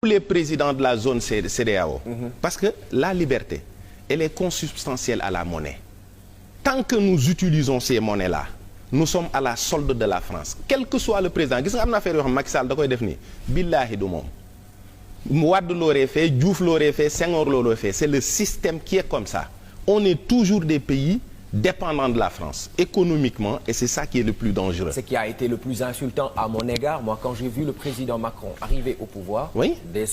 tous les présidents de la zone CEDEAO. Parce que la liberté, elle est consubstantielle à la monnaie. Tant que nous utilisons ces monnaies-là, nous sommes à la solde de la France. Quel que soit le président, gis nga am na affaire yoo xam Macky Sall da koy def nii billaahi du moom. Wade l'aurait fait, Diouf l'aurait fait, Senghor l'aurait fait. C'est le système qui est comme ça. On est toujours des pays dépendants de la France, économiquement, et c'est ça qui est le plus dangereux. Ce qui a été le plus insultant à mon égard, moi, quand j'ai vu le président Macron arriver au pouvoir, oui, dès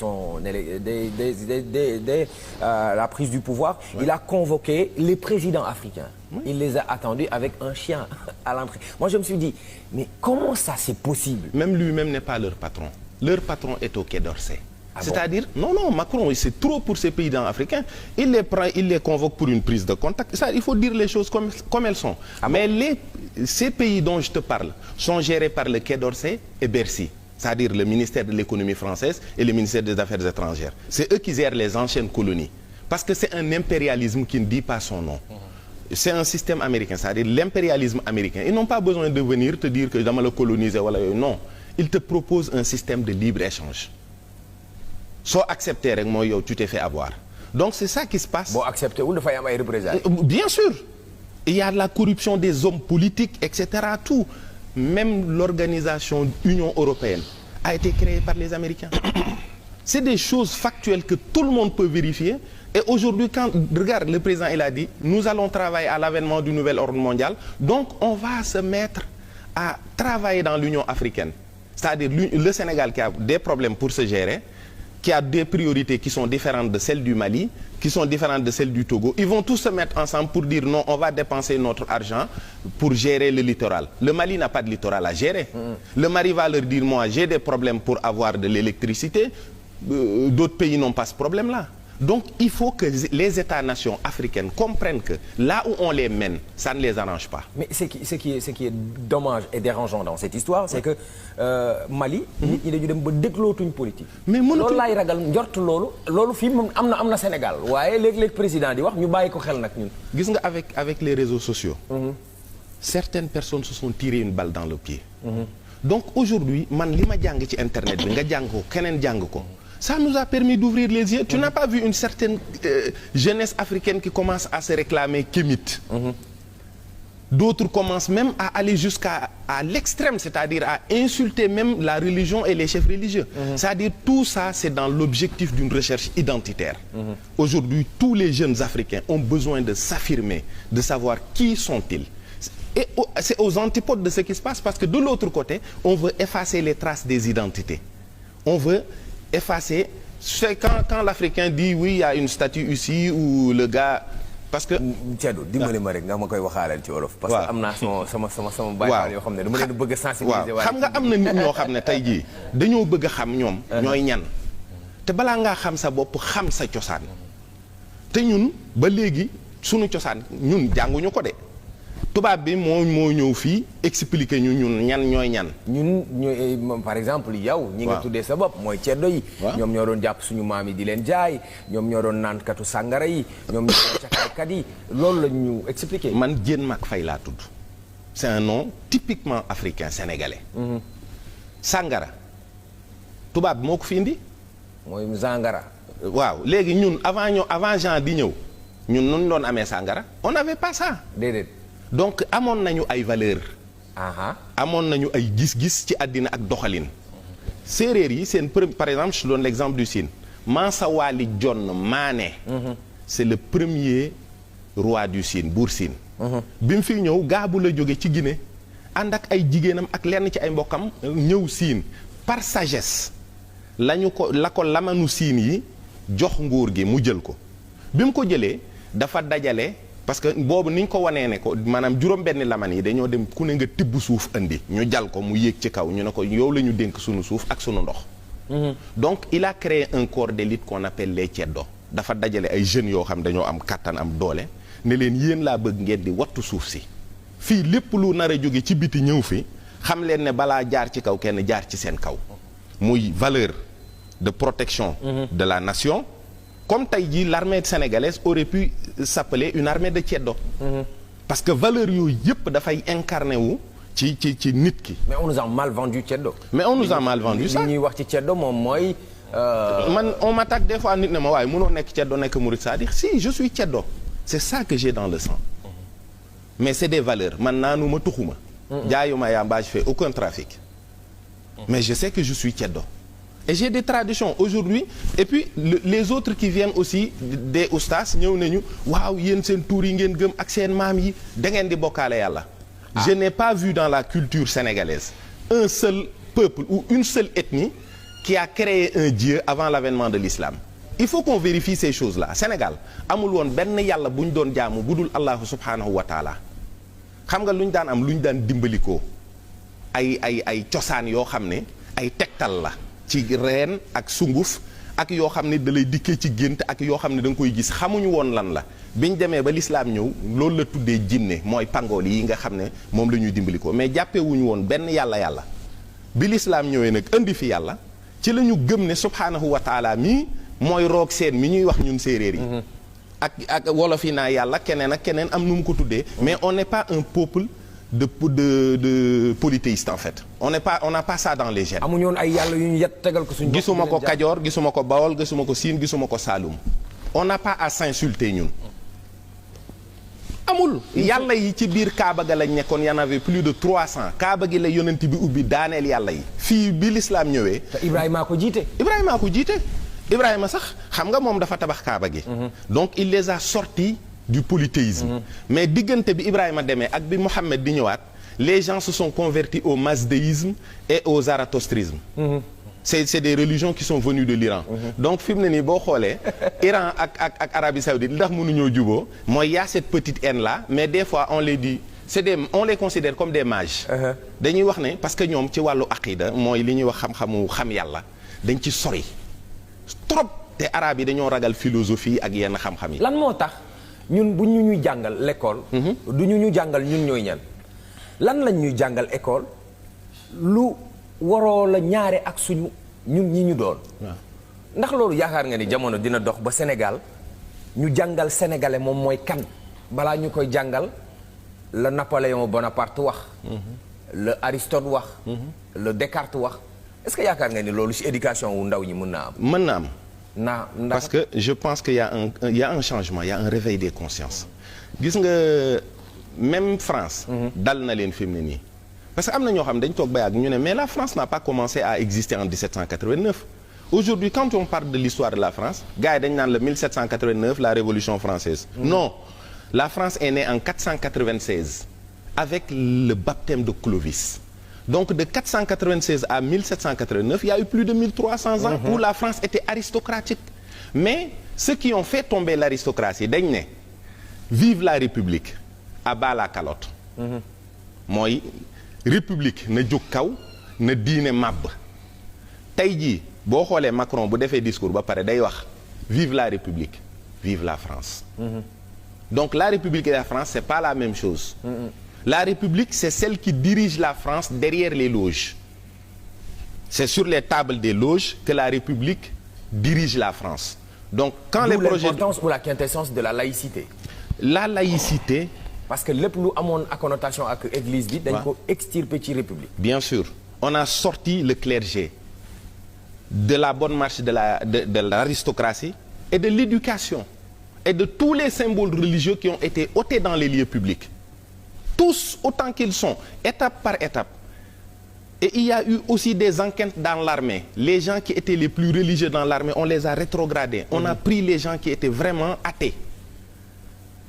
la prise du pouvoir, oui, il a convoqué les présidents africains. Oui. Il les a attendus avec un chien à l'entrée. Moi, je me suis dit, mais comment ça c'est possible? Même lui-même n'est pas leur patron. Leur patron est au Quai d'Orsay. Ah c'est-à-dire, bon? Non, Macron, c'est trop pour ces pays africains. Il les prend, il les convoque pour une prise de contact. Ça, il faut dire les choses comme elles sont. Ah mais bon? Ces pays dont je te parle sont gérés par le Quai d'Orsay et Bercy. C'est-à-dire le ministère de l'économie française et le ministère des Affaires étrangères. C'est eux qui gèrent les anciennes colonies. Parce que c'est un impérialisme qui ne dit pas son nom. C'est un système américain, c'est-à-dire l'impérialisme américain. Ils n'ont pas besoin de venir te dire que je vais le coloniser. Voilà. Non, ils te proposent un système de libre-échange. Soit accepté, tu t'es fait avoir. Donc c'est ça qui se passe. Bon, accepter ou ne pas y avoir représailles. Bien sûr. Il y a de la corruption des hommes politiques, etc. Tout. Même l'organisation Union européenne a été créée par les Américains. C'est des choses factuelles que tout le monde peut vérifier. Et aujourd'hui, quand regarde, le président il a dit, nous allons travailler à l'avènement du nouvel ordre mondial. Donc on va se mettre à travailler dans l'Union africaine. C'est-à-dire le Sénégal qui a des problèmes pour se gérer, qui a des priorités qui sont différentes de celles du Mali, qui sont différentes de celles du Togo. Ils vont tous se mettre ensemble pour dire non, on va dépenser notre argent pour gérer le littoral. Le Mali n'a pas de littoral à gérer. Le Mali va leur dire, moi j'ai des problèmes pour avoir de l'électricité. D'autres pays n'ont pas ce problème-là. Donc il faut que les États-nations africaines comprennent que là où on les mène, ça ne les arrange pas. Mais ce qui est dommage et dérangeant dans cette histoire, c'est que Mali, il est dem ba déglootuñ politique. Mais loolu laay ragal njort loolu fii moom am na Sénégal waaye léeg-léeg président di wax ñu bàyyi ko xel nag ñun. Gis nga avec les réseaux sociaux, certaines personnes se sont tirées une balle dans le pied. Donc aujourd'hui man li ma jàng ci internet bi nga jàng ko keneen jàng ko. Ça nous a permis d'ouvrir les yeux. Tu n'as pas vu une certaine jeunesse africaine qui commence à se réclamer kémite. D'autres commencent même à aller jusqu'à l'extrême, c'est-à-dire à insulter même la religion et les chefs religieux. C'est-à-dire tout ça, c'est dans l'objectif d'une recherche identitaire. Aujourd'hui, tous les jeunes Africains ont besoin de s'affirmer, de savoir qui sont-ils. Et c'est aux antipodes de ce qui se passe parce que de l'autre côté, on veut effacer les traces des identités. On veut effacer. C'est quand l'Africain dit oui, il y a une statue ici où le gars parce que. Thiado dimbali ma rek nga ma koy waxaaleel ci wolof. parce que am naa sama baykat yoo xam ne dama leen bëgg a sensibiliser. waaw xam nga am na nit ñoo xam ne tey jii dañoo bëgg a xam ñoom. ñooy ñan te balaa ngaa xam sa bopp xam sa cosaan. te ñun ba léegi sunu cosaan ñun jànguñu ko de. tubaab bi moo ñëw fii expliquer ñun ñan ñooy ñan. ñun ñooy par exemple yow. ñi nga tuddee sa bopp mooy ceddo yi. ñoom ñoo doon jàpp suñu maam yi di leen jaay ñoom ñoo doon naankatu sàngara yi ñoom ñoo doon cakaykat yi loolu la ñu expliquer. man Diène Mac Faye laa tudd. c'est un nom typiquement africain sénégalais. sàngara tubaab bi moo ko fi indi. mooy sàngara. waaw léegi ñun avant Jean di ñëw ñun nun doon amee sàngara on n'avait pas ça. déedéet. donc amoon nañu ay valeur amoon nañu ay gis-gis ci àddina ak doxalin. séeréer yi seen par exemple je donne l'exemple du Sine. Mansa Wali John Mané. c'est le premier roi du Sine buur Sine. bi mu fi ñëw gaabu la jóge ci Guinée ànd ak ay jigéenam ak lenn ci ay mbokkam ñëw Sine par sagesse la ko lamanu Sine yi jox nguur gi mu jël ko bi mu ko jëlee dafa dajale. parce que boobu ni ñu ko wanee ne ko maanaam juróom-benni laman yi dañoo dem ku ne nga tibb suuf indi ñu jal ko mu yéeg ci kaw ñu ne ko yow la ñu dénk sunu suuf ak sunu ndox. donc il a créé un corps d'élite qu'on appelle les ceddo. dafa dajale ay jeunes yoo xam dañoo am kattan am doole ne leen yéen laa bëgg ngeen di wattu suuf si. fii lépp lu nar a jóge ci biti ñëw fi xam leen ne balaa jaar ci kaw kenn jaar ci seen kaw. muy valeur de protection. de la nation. Comme tey jii l'armée sénégalaise aurait pu s'appeler une armée de ceddo. parce que valeur yooyu yëpp dafay incarné wu ci nit ki. mais on nous a mal vendu ceddo. mais on nous a mal vendu ça. li ñuy wax ci ceddo moom mooy man on m'attaque des fois nit ne ma waaye mënoo nekk ceddo nekk murid, c'est-à-dire si je suis ceddo c'est ça que j'ai dans le sang mais c'est des valeurs man naanuma tuxuma jaayuma yamba, je fais aucun trafic mais je sais que je suis ceddo et j'ai des traditions aujourd'hui et puis les autres qui viennent aussi des oustas ñëw nañu waaw yéen seen tuur yi ngeen gëm ak seen maam yi da ngeen di bokkaale yàlla je n'ai pas vu dans la culture sénégalaise un seul peuple ou une seule ethnie qui a créé un dieu avant l'avènement de l'islam. Il faut qu'on vérifie ces choses-là. Sénégal amul woon benn yàlla bu ñu doon jaamu budul allahu subhanahu wa taala xam nga lu ñu daan am lu ñu daan dimbalikoo ay cosaan yoo xam ne ay tegtal la ci reen ak sunguf ak yoo xam ne da lay dikkee ci gént ak yoo xam ne da nga koy gis xamuñu woon lan la biñ demee ba l'islam ñëw loolu la tuddee jinne mooy pangool yi nga xam ne moom la ñuy dimbalikoo mais jàppewuñu woon benn yàlla bi l'islam ñëwee nag indi fi yàlla ci la ñu gëm ne subhaanahu wa taala mii mooy roog seen mi ñuy wax ñun séeréer yi ak wolof yi naa yàlla keneen ak keneen am nu mu ko tuddee mais on n'est pas un peuple de polythéistes en fait on n'a pas ça dans les gènes. amuñu woon ay yàlla yu ñu yet tegal ko suñu. gisuma ko Kajoor gisuma ko Bawol gisuma ko Siin gisuma ko Saloum on n'a pas à s'insulter ñun amul yàlla yi ci biir Kaaba ga lañ nekkoon y en avait plus de 300 Kaaba gi la yonent bi ubbi daaneel yàlla yi fii bi l'islam ñëwee. te Ibrahima ko jiite. Ibrahima sax xam nga moom dafa tabax Kaaba gi. donc il les a sortis du polythéisme. mais diggante bi Ibrahima demee ak bi Mohammed di ñëwaat les gens se sont convertis au mazdéisme et au zarathostrisme. c'est des religions qui sont venues de l'Iran. donc fi mu ne nii boo xoolee Iran ak Arabie Saoudite ndax mënuñoo juboo mooy y a cette petite haine là mais des fois on les dit on les considère comme des mages. dañuy wax ne parce que ñoom ci wàllu aqida mooy li ñuy wax xam yàlla dañ ci sori trop te arab yi dañoo ragal philosophie ak yenn xam-xam yi. lan moo tax ñun bu ñu ñuy jàngal l'école. du ñu jàngal ñun ñooy ñan lan lañ ñuy jàngal école lu. waroo la ñaare ak suñu ñun ñi ñu doon. ndax loolu yaakaar nga ni jamono dina dox ba Sénégal ñu jàngal sénégalais moom mooy kan balaa ñu koy jàngal la Napoléon Bonaparte wax. la Aristote wax. le Descartes wax est-ce que yaakaar nga ni loolu ci éducation wu ndaw ñi mën naa am. mën na am. parce que je pense que y a un changement y a un réveil des consciences. gis nga même France. dal na leen fi mu ne nii. parce que am na ñoo xam dañ toog ba yàgg ñu ne mais la France n'a pas commencé à exister en 1789 aujourd'hui quand on parle de l'histoire de la France gars yi dañ naan la 1789 la Révolution française non la France est née en 496 avec le baptême de Clovis donc de 496 à 1789 il y a eu plus de 1300 ans où la France était aristocratique mais ceux qui ont fait tomber l'aristocratie dañ ne vive la République à bas la calotte mooy république na jóg kaw na diine màbb tey jii boo xoolee Macron bu defee discours ba pare day wax vive la république vive la France. donc la république et la France c'est pas la même chose. la république c'est celle qui dirige la France derrière les loges c'est sur les tables des loges que la république dirige la France donc quand les projets l'importance ou la quintessence de la laïcité. la laïcité. parce que lépp lu amoon à connotation ak église bi. dañ ko extirper ci république. bien sûr on a sorti le clergé de la bonne marche de l'aristocratie et de l'éducation et de tous les symboles religieux qui ont été ôtés dans les lieux publics tous autant qu'ils sont étape par étape et il y a eu aussi des enquêtes dans l'armée les gens qui étaient les plus religieux dans l'armée on les a rétrogradés on a pris les gens qui étaient vraiment athées.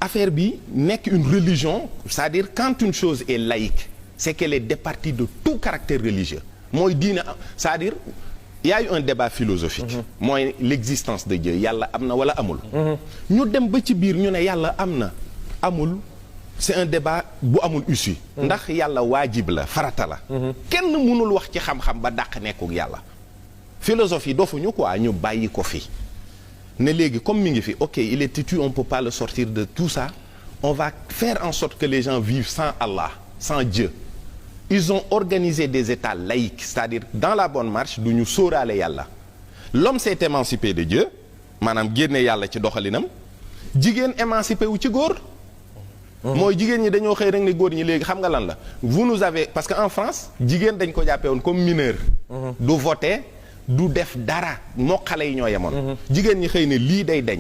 affaire bi nekk une religion c'est-à-dire quand une chose est laïque c'est qu'elle est départie de tout caractère religieux mooy diine c'est-à-dire il y a eu un débat philosophique mooy l'existence de Dieu yàlla am na wala amul ñu dem ba ci biir ñu ne yàlla am na amul c'est un débat bu amul issue ndax yàlla waajib la farata la kenn mënul wax ci xam-xam ba dàq nekkuk yàlla philosophie dofuñu quoi ñu bàyyi ko fi ne léegi comme mi ngi fi ok il est têtu on peut pas le sortir de tout ça on va faire en sorte que les gens vivent sans Allah sans Dieu ils ont organisé des états laïques c'est-à-dire dans la bonne marche du ñu sóoraale yàlla l'homme s'est émancipé de Dieu maanaam génne yàlla ci doxalinam jigéen émancipé wu ci góor mooy jigéen ñi dañoo xëy rek ne góor ñi léegi xam nga lan la vous nous avez parce que en France jigéen dañ ko jàppee woon comme mineur du voter du def dara moo xale yi ñoo yemoon. jigéen ñi xëy ne lii day deñ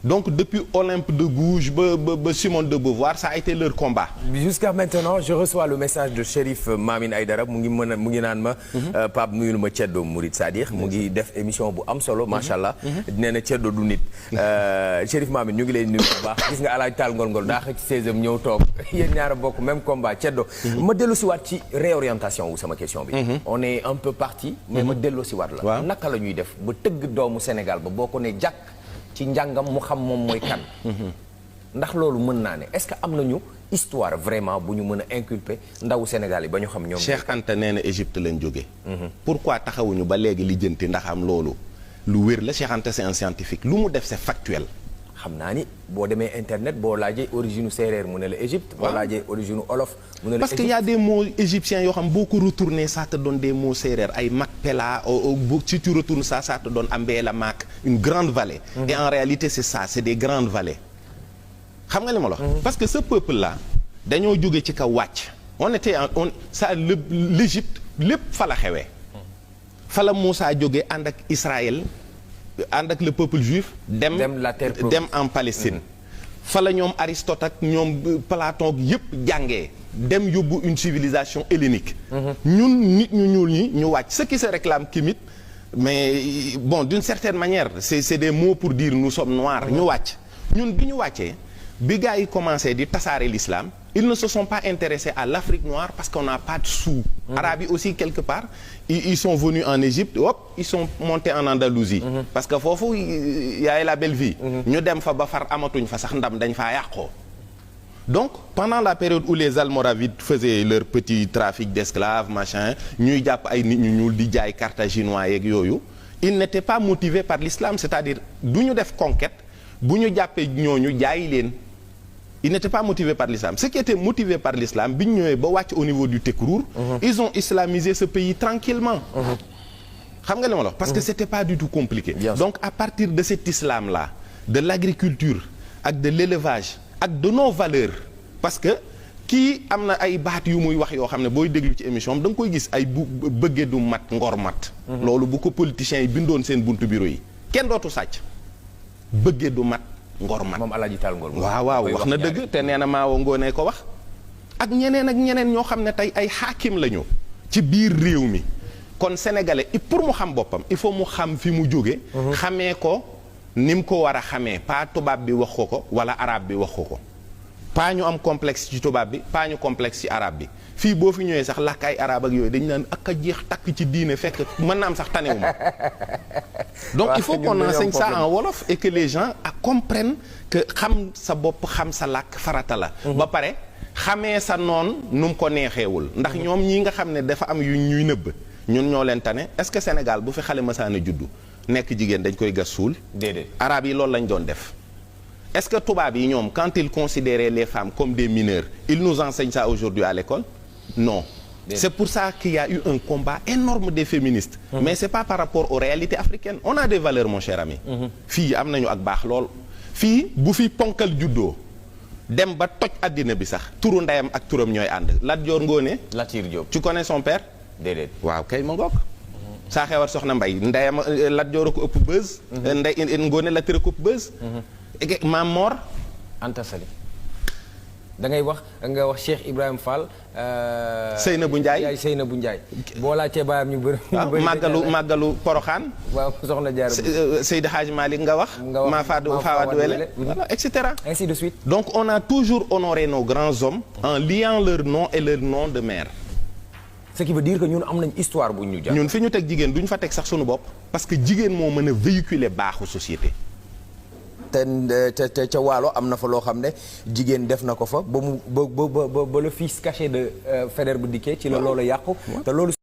donc depuis Olympe de Gouges ba Simone de Beauvoir ça a été leur combat. Jusqu'à maintenant je reçois le message de Chérif Mamine Aïdara mu ngi naan ma. Pape nuyul ma Ceddo Mourid Sadikh mu ngi def émission bu am solo macha allah. nee na Ceddo du nit. Chérif Mamine ñu ngi lay nuyu bu baax gis nga alaaj taal ngol-ngol daa xëcc 16e ñëw toog yéen ñaara bokk même combat Ceddo. ma dellu si waat ci réorientation wu sama question bi. on est un peu parti. mais ma dellu si waat la. waaw naka la ñuy def ba tëgg doomu Sénégal ba boo ko ne jàkk ci njàngam mu xam moom mooy kan. ndax loolu mën naa ne est-ce que am nañu histoire vraiment bu ñu mën a inculper ndawu Sénégal yi ba ñu xam ñoom. Cheikh Anta nee na Égypte lañ jóge pourquoi taxawuñu ba léegi lijjanti ndax am loolu lu wér la Cheikh Anta c'est un scientifique lu mu def c'est factuel. xam naa ni boo demee internet boo laajee origine séeréer mu ne la Égypte. boo laajee origine olof mu ne la parce que y a des mots égyptiens yoo xam boo ko retourné ça te donne des mots séeréer ay Makpela si tu retournes ça te donne Ambela Mak une grande vallée. Et en réalité c'est ça c'est des grandes vallées. xam nga li ma la wax. parce que ce peuple là dañoo jóge ci kaw wàcc. l'Égypte lépp fa la xewee. fa la Moussa jóge ànd ak Israël. ànd ak le peuple juif dem en Palestine fa la ñoom Aristote ak ñoom Platon yëpp jàngee dem yóbbu une civilisation hellénique ñun nit ñu ñuul ñi ñu wàcc ce qui se réclame kimit mais bon d'une certaine manière c'est des mots pour dire nous sommes noirs ñu wàcc ñun bi ñu wàccee bi gars yi commencé di tasaare l'islam ils ne se sont pas intéressés à l'Afrique noire parce qu'on n'a pas de sous. Arabes yi aussi quelque part ils sont venus en Égypte hop ils sont montés en Andalousie. parce que foofu y a la belle vie. ñu dem fa ba far amatuñ fa sax ndam dañ faa yàqoo. donc pendant la période où les Almoravides faisaient leur petit trafic d'esclaves machin ñuy jàpp ay nit ñu ñuul di jaay carthaginois yeeg yooyu ils n'étaient pas motivés par l'islam c'est-à-dire du ñu def conquête bu ñu jàppee ñooñu jaay leen. Ils n'étaient pas motivés par l'islam. Ceux qui étaient motivés par l'islam, bi ñu ñëwee ba wàcc au niveau du Tekrour, ils ont islamisé ce pays tranquillement. xam nga li ma la wax parce que c'était pas du tout compliqué. Donc à partir de cet islam-là, de l'agriculture ak de l'élevage ak de nos valeurs parce que kii am na ay baat yu muy wax yoo xam ne booy déglu ci émission da nga koy gis ay bëggee du mat ngor mat. loolu bu ko politiciens yi bindoon seen buntu bureau yi kenn dootu sàcc bëggee du mat. ngor man moom Alaaji Taal Ngor waaw wax na dëgg te nee na Maawo Ngoone ko wax ak ñeneen ñoo xam ne tey ay xaakim lañu ci biir réew mi kon sénégalais pour mu xam boppam il faut mu xam fi mu jóge xamee ko ni mu ko war a xamee pas tubaab bi wax ko wala arabe bi wax ko pas ñu am complexe ci tubaab bi pas ñu complexe ci arabe bi fii boo fi ñëwee sax làkk ay arabe ak yooyu dañu naan ak a jeex takk ci diine fekk mën na am sax tanewuma donc il faut qu'on enseigne ça en wolof et que les gens comprennent que xam sa bopp xam sa làkk farata la ba pare xamee sa noon nu mu ko neexeewul ndax ñoom ñi nga xam ne dafa am yu ñuy nëbb ñun ñoo leen tane est-ce que Sénégal bu fi xale masaana juddu nekk jigéen dañ koy gas suul déedéet arabe yi loolu lañ doon def est-ce que tubaab yi ñoom quand ils considéraient les femmes comme des mineurs ils nous enseignent ça aujourd'hui à l'école non c'est pour ça qu'il y a eu un combat énorme des féministes mais c'est pas par rapport aux réalités africaines on a des valeurs mon cher ami fii am nañu ak baax lool fii bu fi ponkal juddoo dem ba toj àddina bi sax turu ndeyam ak turam ñooy ànd Lat Joor Ngoone Latyr Diop tu connais son père déedéet waaw kay ma ngoog saa xewar soxna Mbay ndeyam Lat Joor a ko ëpp buzz ndey Ngoone Latyr a ko ëpp buzz Maam Mor Anta Sali da ngay wax nga wax Cheikh Ibrahima Fall. Seynabou Ndiaye yaay Seynabou Ndiaye. boo laajtee baayam ñu bëri. màggalu Porokhane. waaw soxna Diarra Seydi Hadji Malick nga wax. maa Fawade Wele voilà et cetera. ainsi de suite. donc on a toujours honoré nos grands hommes. en liant leur nom et leur nom de mère. ce qui veut dire que ñun am nañ histoire bu ñu jàpp. ñun fi ñu teg jigéen duñ fa teg sax sunu bopp. parce que jigéen moo mën a véhiculer baaxu société. te ca waalo am na fa loo xam ne jigéen def na ko fa ba mu ba le fils caché de Faidherbe Diké ci la loolu yàqu te loolu